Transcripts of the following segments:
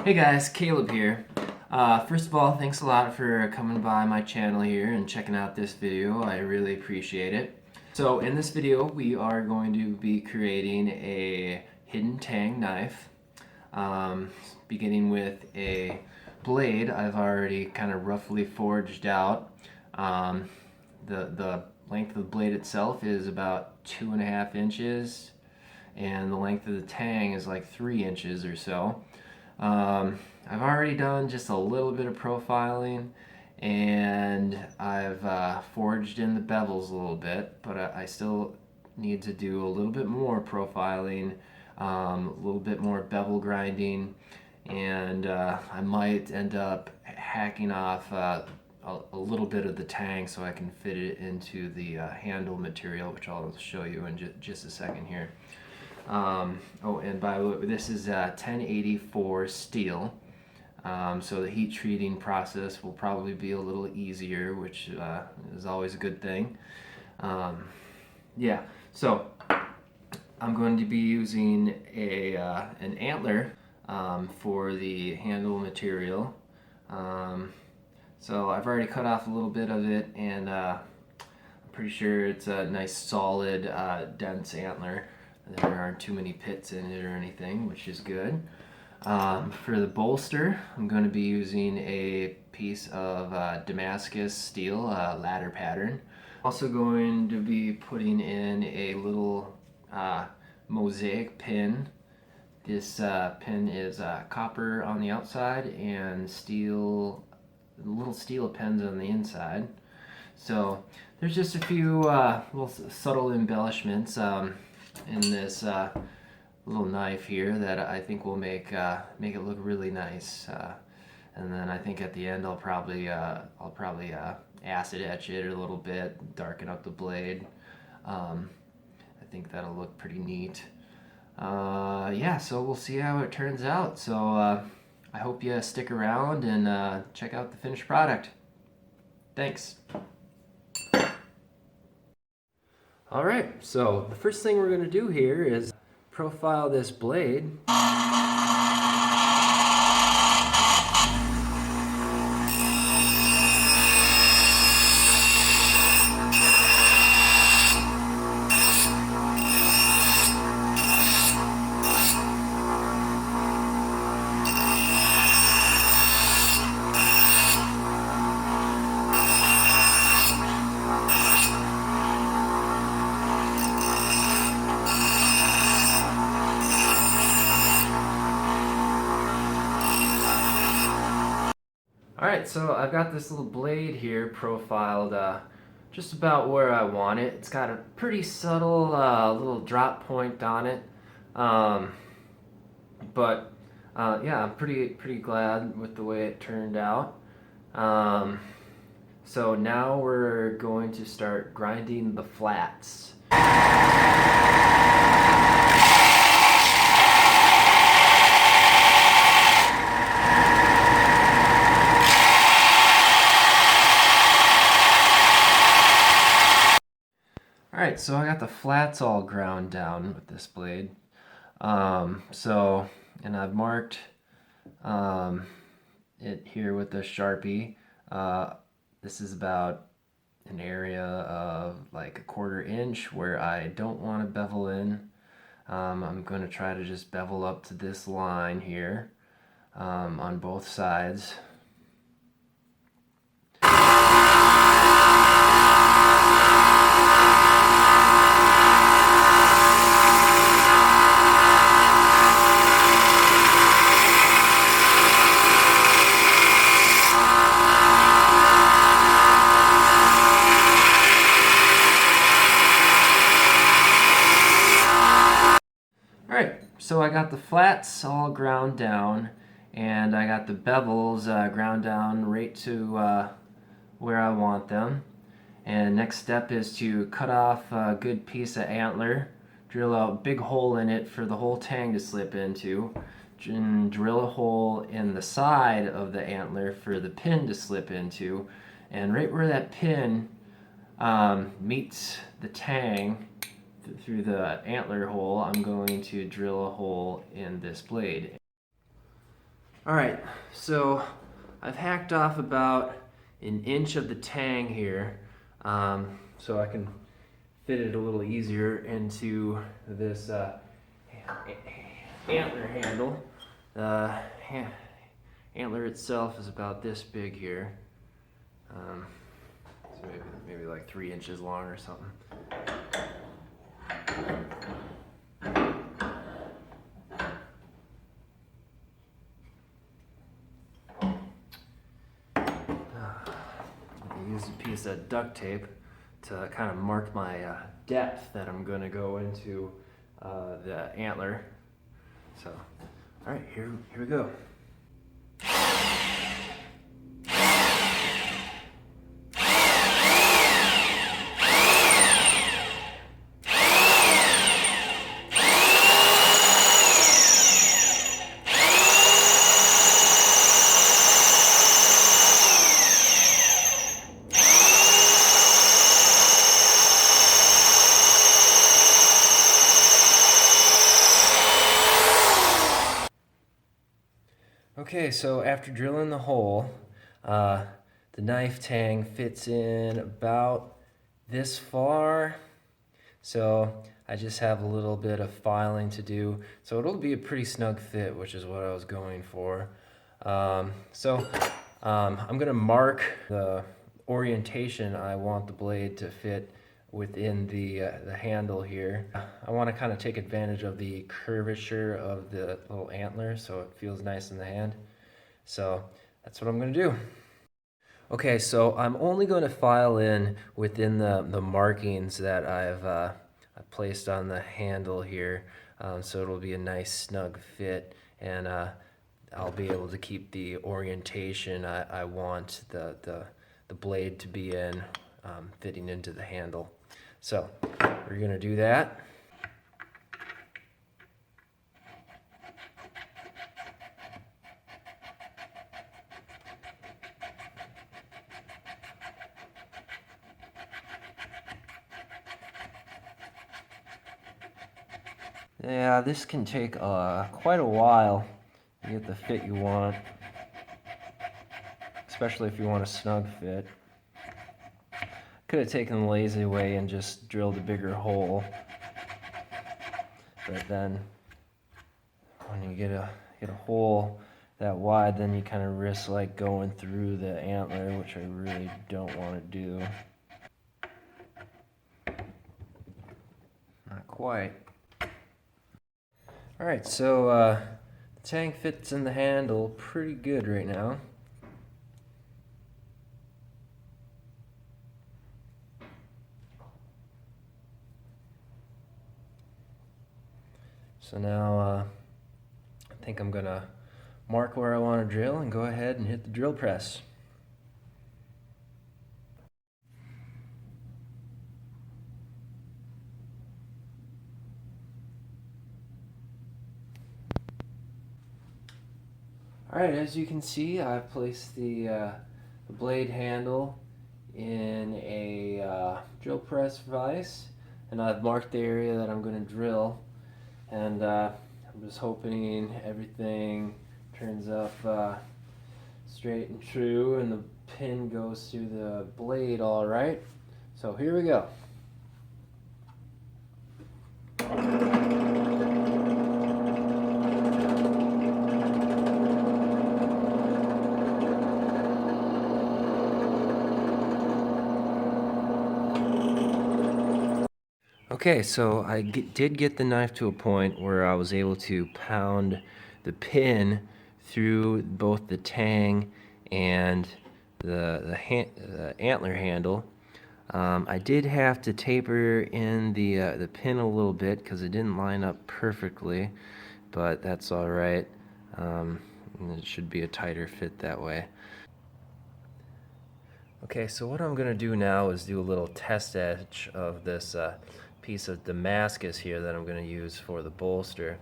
Hey guys, Caleb here. First of all, thanks a lot for coming by my channel here and checking out this video. I really appreciate it. So in this video, we are going to be creating a hidden tang knife, beginning with a blade I've already kind of roughly forged out. The length of the blade itself is about 2.5 inches, and the length of the tang is like 3 inches or so. I've already done just a little bit of profiling, and I've forged in the bevels a little bit, but I still need to do a little bit more profiling, a little bit more bevel grinding, and I might end up hacking off a little bit of the tang so I can fit it into the handle material, which I'll show you in just a second here. Oh, and by the way, this is 1084 steel, so the heat treating process will probably be a little easier, which is always a good thing. Yeah, so I'm going to be using an antler for the handle material. So I've already cut off a little bit of it, and I'm pretty sure it's a nice solid dense antler. There aren't too many pits in it or anything, which is good. For the bolster, I'm going to be using a piece of Damascus steel ladder pattern. Also going to be putting in a little mosaic pin. This pin is copper on the outside and steel, little steel pins on the inside. So there's just a few little subtle embellishments in this little knife here that I think will make it look really nice. And then I think at the end I'll probably acid etch it a little bit, darken up the blade. I think that'll look pretty neat. Yeah, so we'll see how it turns out. So I hope you stick around and check out the finished product. Thanks. Alright, so the first thing we're going to do here is profile this blade. Alright, so I've got this little blade here profiled just about where I want it. It's got a pretty subtle little drop point on it. But yeah, I'm pretty glad with the way it turned out. So now we're going to start grinding the flats. Alright, so I got the flats all ground down with this blade. And I've marked it here with the Sharpie. This is about an area of like 1/4 inch where I don't want to bevel in. I'm going to try to just bevel up to this line here on both sides. So I got the flats all ground down, and I got the bevels ground down right to where I want them. And next step is to cut off a good piece of antler, drill out a big hole in it for the whole tang to slip into, and drill a hole in the side of the antler for the pin to slip into. And right where that pin meets the tang, through the antler hole, I'm going to drill a hole in this blade. Alright, so I've hacked off about an inch of the tang here, so I can fit it a little easier into this antler handle. The antler itself is about this big here, so maybe like 3 inches long or something. I used a piece of duct tape to kind of mark my depth that I'm going to go into the antler. So, all right, here we go. Okay, so after drilling the hole, the knife tang fits in about this far. So I just have a little bit of filing to do. So it'll be a pretty snug fit, which is what I was going for. I'm gonna mark the orientation I want the blade to fit within the handle here. I want to kind of take advantage of the curvature of the little antler so it feels nice in the hand. So that's what I'm going to do. Okay, so I'm only going to file in within the markings that I placed on the handle here, so it'll be a nice snug fit, and I'll be able to keep the orientation I want the blade to be in, fitting into the handle. So we're going to do that. Yeah, this can take quite a while to get the fit you want, especially if you want a snug fit. Could have taken the lazy way and just drilled a bigger hole, but then when you get a hole that wide, then you kind of risk like going through the antler, which I really don't want to do. Not quite. Alright, so the tang fits in the handle pretty good right now. So now I think I'm gonna mark where I want to drill and go ahead and hit the drill press. Alright, as you can see, I've placed the blade handle in a drill press vise, and I've marked the area that I'm going to drill, and I'm just hoping everything turns up straight and true and the pin goes through the blade all right. So here we go. Okay, so I did get the knife to a point where I was able to pound the pin through both the tang and the antler handle. I did have to taper in the pin a little bit because it didn't line up perfectly, but that's all right. It should be a tighter fit that way. Okay, so what I'm going to do now is do a little test etch of this piece of Damascus here that I'm going to use for the bolster.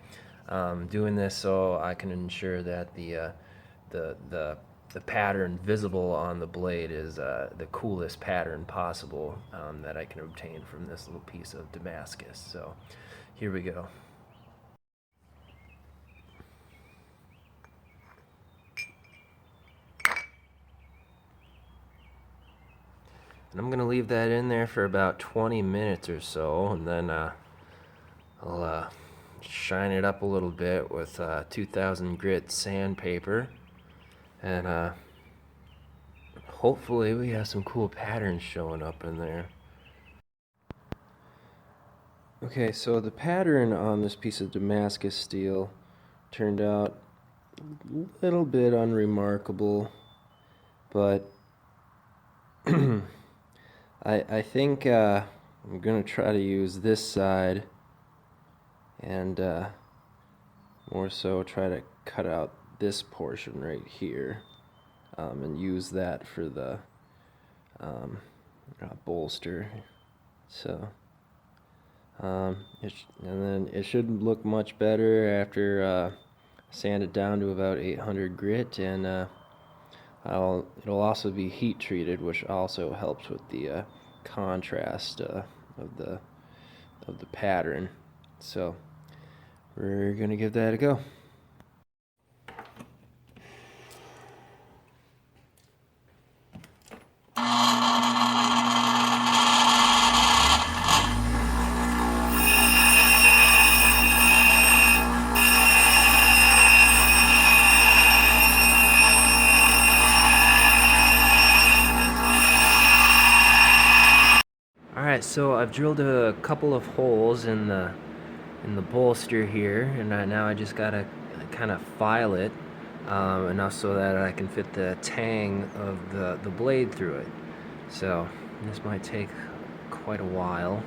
Doing this so I can ensure that the pattern visible on the blade is the coolest pattern possible that I can obtain from this little piece of Damascus. So here we go. And I'm gonna leave that in there for about 20 minutes or so, and then I'll shine it up a little bit with 2000 grit sandpaper, and hopefully we have some cool patterns showing up in there. Okay, so the pattern on this piece of Damascus steel turned out a little bit unremarkable, but I think I'm gonna try to use this side and more so try to cut out this portion right here, and use that for the bolster. So and then it should look much better after sand it down to about 800 grit, and it'll also be heat treated, which also helps with the contrast of the pattern. So we're gonna give that a go. Alright, so I've drilled a couple of holes in the bolster here, and now I just gotta kind of file it enough so that I can fit the tang of the blade through it. So this might take quite a while,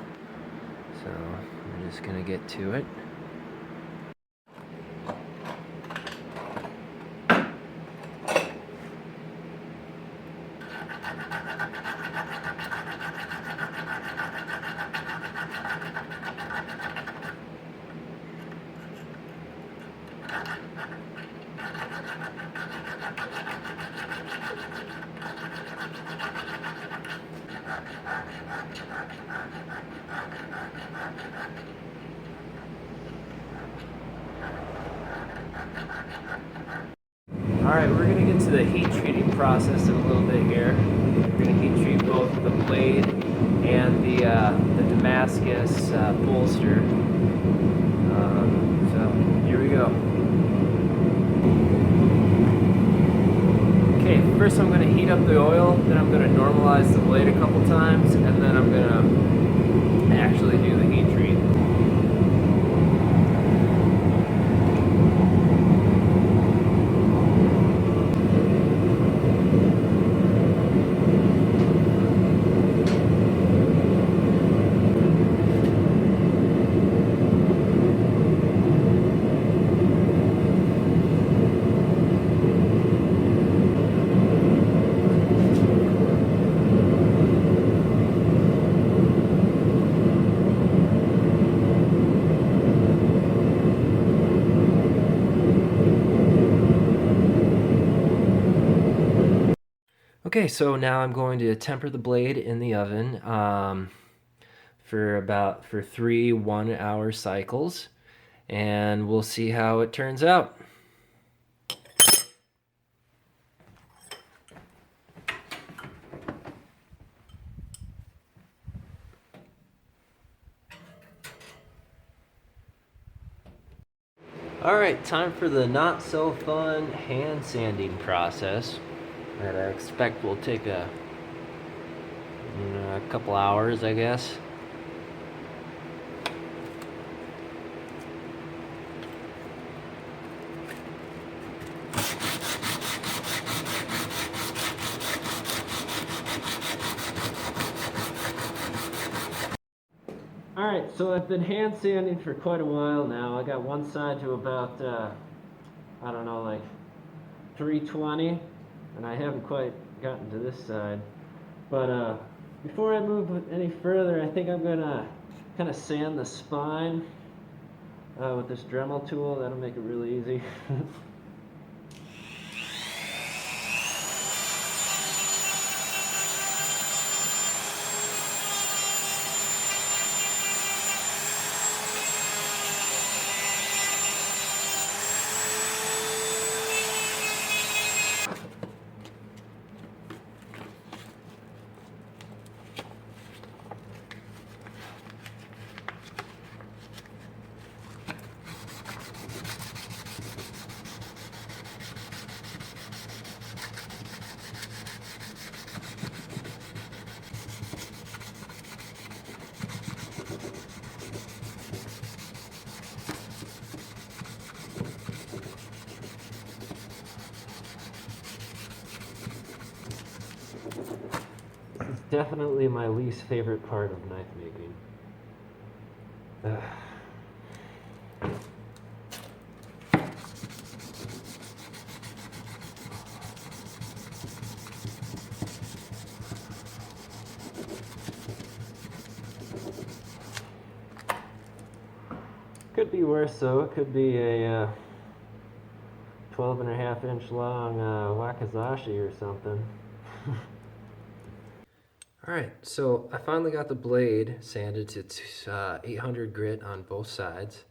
so I'm just gonna get to it. Alright, we're going to get to the heat treating process in a little bit here. We're going to heat treat both the blade and the Damascus bolster. So here we go. Okay, first I'm going to heat up the oil, then I'm going to normalize the blade a couple times, and then I'm going to actually do the heat treat. Okay, so now I'm going to temper the blade in the oven for 3 1-hour cycles, and we'll see how it turns out. Alright, time for the not so fun hand sanding process that I expect will take a couple hours, I guess. Alright, so I've been hand sanding for quite a while now. I got one side to about, I don't know, like 320, and I haven't quite gotten to this side. But before I move any further, I think I'm going to kind of sand the spine with this Dremel tool. That'll make it really easy. Definitely my least favorite part of knife making. Could be worse though. It could be a 12.5 inch long wakizashi or something. Alright, so I finally got the blade sanded to 800 grit on both sides,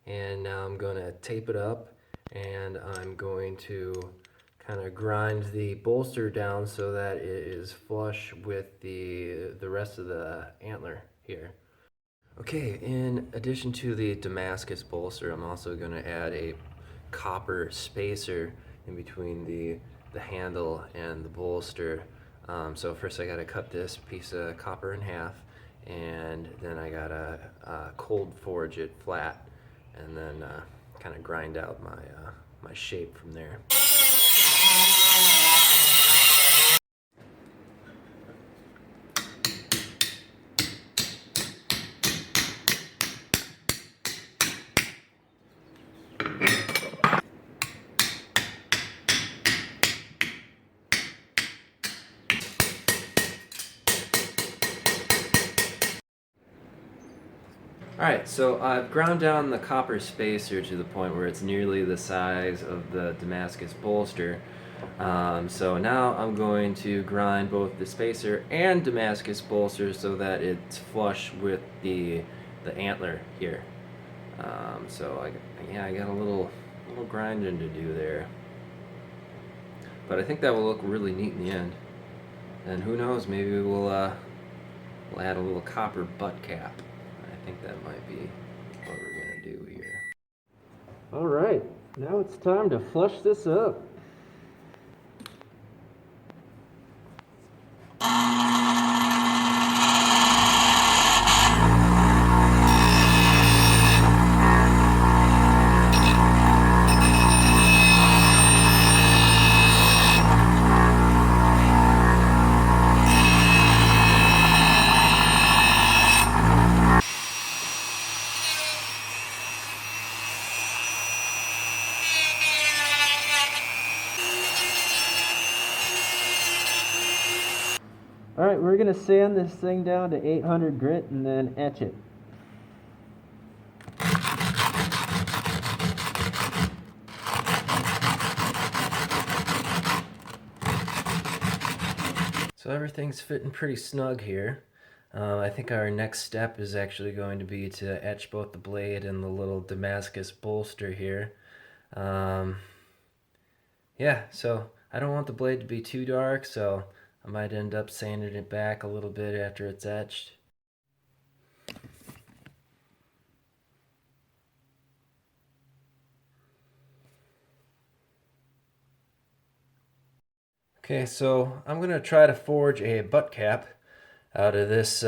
and now I'm going to tape it up, and I'm going to kind of grind the bolster down so that it is flush with the rest of the antler here. Okay, in addition to the Damascus bolster, I'm also going to add a copper spacer in between the handle and the bolster. So first I got to cut this piece of copper in half, and then I got to cold forge it flat, and then kind of grind out my shape from there. Alright, so I've ground down the copper spacer to the point where it's nearly the size of the Damascus bolster. So now I'm going to grind both the spacer and Damascus bolster so that it's flush with the antler here. So I got a little grinding to do there. But I think that will look really neat in the end. And who knows, maybe we'll add a little copper butt cap. I think that might be what we're gonna do here. All right, now it's time to flush this up. All right, we're gonna sand this thing down to 800 grit and then etch it. So everything's fitting pretty snug here. I think our next step is actually going to be to etch both the blade and the little Damascus bolster here. Yeah, so I don't want the blade to be too dark, so I might end up sanding it back a little bit after it's etched. Okay, so I'm going to try to forge a butt cap out of this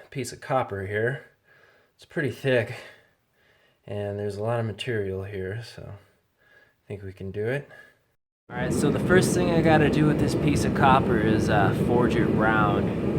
piece of copper here. It's pretty thick, and there's a lot of material here, so I think we can do it. Alright, so the first thing I gotta do with this piece of copper is forge it round.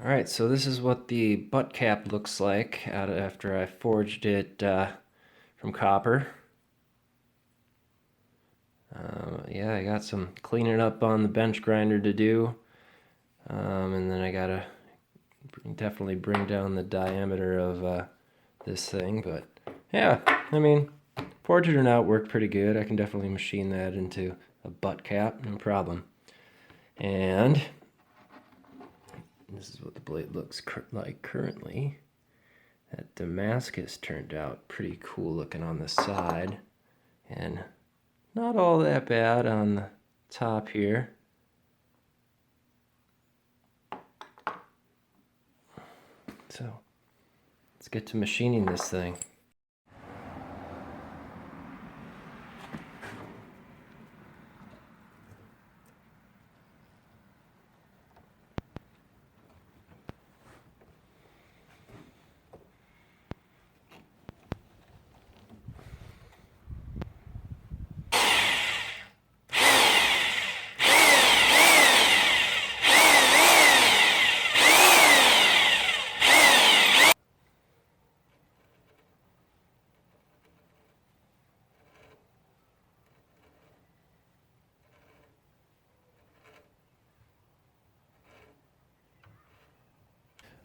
Alright, so this is what the butt cap looks like after I forged it from copper. Yeah, I got some cleaning up on the bench grinder to do. And then I gotta definitely bring down the diameter of this thing, but yeah, I mean, forged or not, worked pretty good. I can definitely machine that into a butt cap, no problem. And this is what the blade looks like currently. That Damascus turned out pretty cool looking on the side, and not all that bad on the top here. So let's get to machining this thing.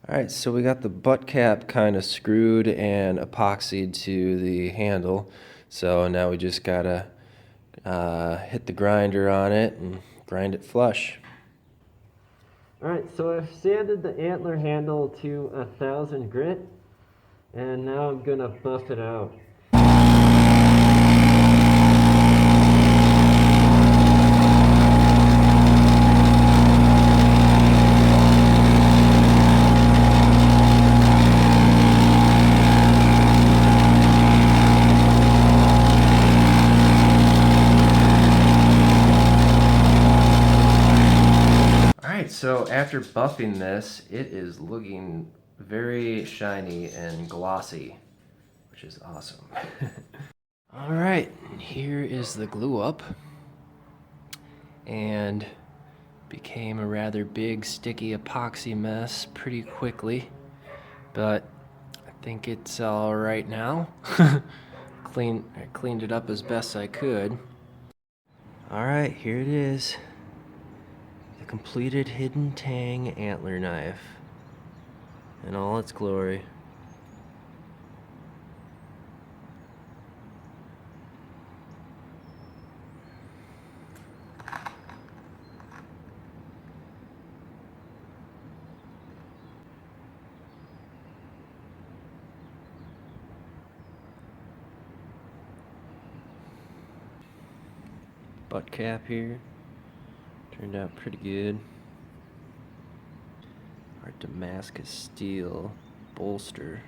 Alright, so we got the butt cap kind of screwed and epoxied to the handle. So now we just gotta hit the grinder on it and grind it flush. Alright, so I've sanded the antler handle to 1000 grit, and now I'm gonna buff it out. So after buffing this, it is looking very shiny and glossy, which is awesome. All right, here is the glue up, and became a rather big sticky epoxy mess pretty quickly, but I think it's all right now. I cleaned it up as best I could. All right, here it is. The completed hidden tang antler knife in all its glory. Butt cap here turned out pretty good. Our Damascus steel bolster